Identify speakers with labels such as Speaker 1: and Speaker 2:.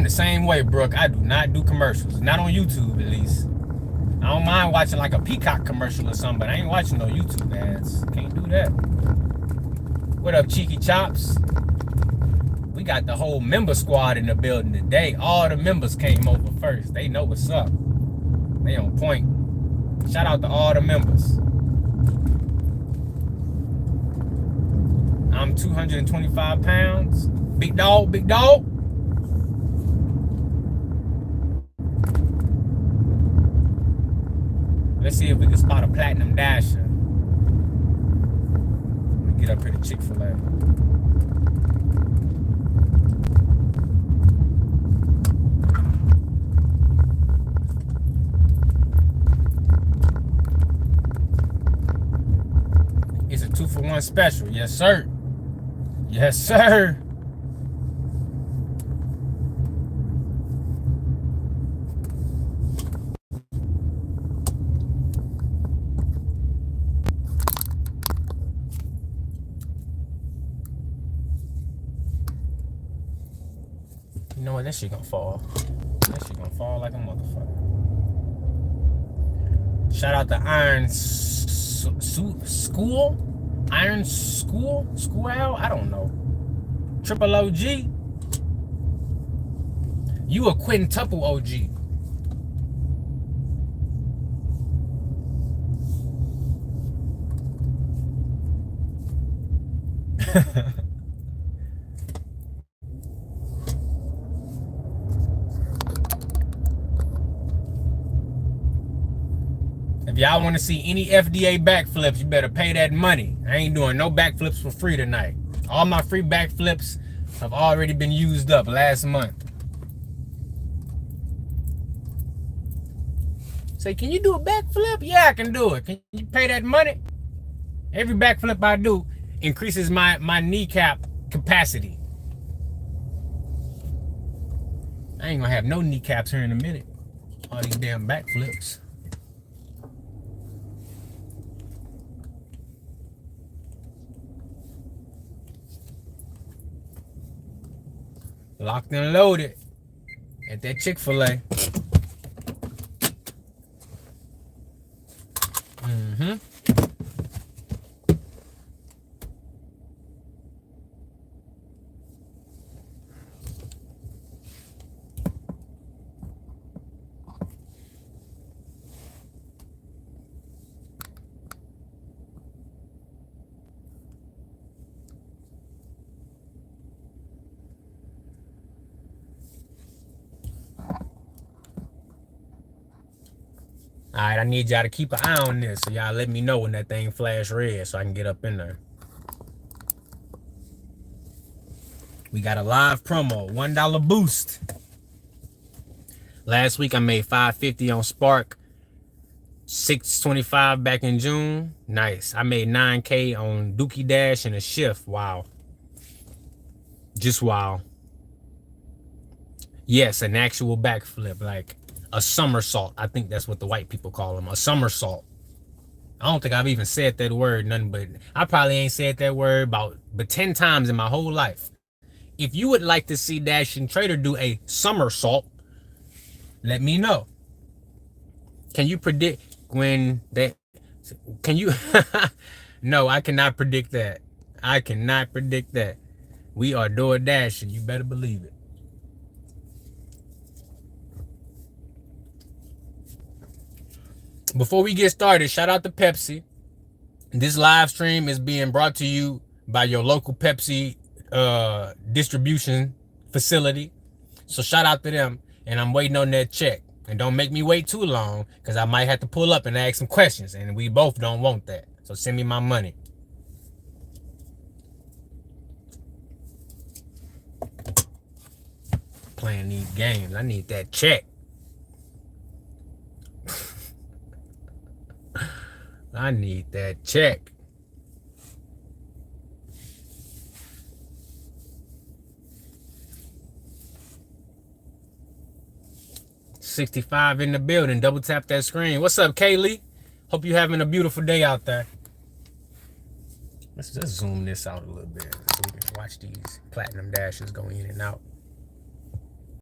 Speaker 1: I'm the same way, Brooke. I do not do commercials. Not on YouTube, at least. I don't mind watching like a Peacock commercial or something, but I ain't watching no YouTube ads. Can't do that. What up, Cheeky Chops? We got the whole member squad in the building today. All the members came over first. They know what's up. They on point. Shout out to all the members. I'm 225 pounds. Big dog, big dog. Let's see if we can spot a platinum dasher. Let me get up here to Chick-fil-A. It's a 2-for-1 special. Yes, sir. Yes, sir. You know what? That shit gonna fall. That shit gonna fall like a motherfucker. Shout out to Iron School? Iron School? School? I don't know. Triple OG? You a quintuple OG. If y'all want to see any FDA backflips, you better pay that money. I ain't doing no backflips for free tonight. All my free backflips have already been used up last month. Say, can you do a backflip? Yeah, I can do it. Can you pay that money? Every backflip I do increases my kneecap capacity. I ain't gonna have no kneecaps here in a minute. All these damn backflips. Locked and loaded at that Chick-fil-A. Mm-hmm. All right, I need y'all to keep an eye on this, so y'all let me know when that thing flash red so I can get up in there. We got a live promo, $1 boost. Last week I made $550 on Spark, $625 back in June. Nice. I made $9K on Doordash and a shift. Wow. Just wow. Yes, an actual backflip, like a somersault. I think that's what the white people call them, a somersault. I don't think I've even said that word, nothing but I probably ain't said that word but 10 times in my whole life. If you would like to see Dash and Trader do a somersault, let me know. Can you predict when that? Can you? No, I cannot predict that. I cannot predict that. We are Doordash, and you better believe it. Before we get started, shout out to Pepsi. This live stream is being brought to you by your local Pepsi distribution facility. So shout out to them, and I'm waiting on that check. And don't make me wait too long, because I might have to pull up and ask some questions, and we both don't want that. So send me my money. Playing these games, I need that check. I need that check. $65 in the building. Double tap that screen. What's up, Kaylee? Hope you're having a beautiful day out there. Let's just zoom this out a little bit so we can watch these platinum dashes go in and out.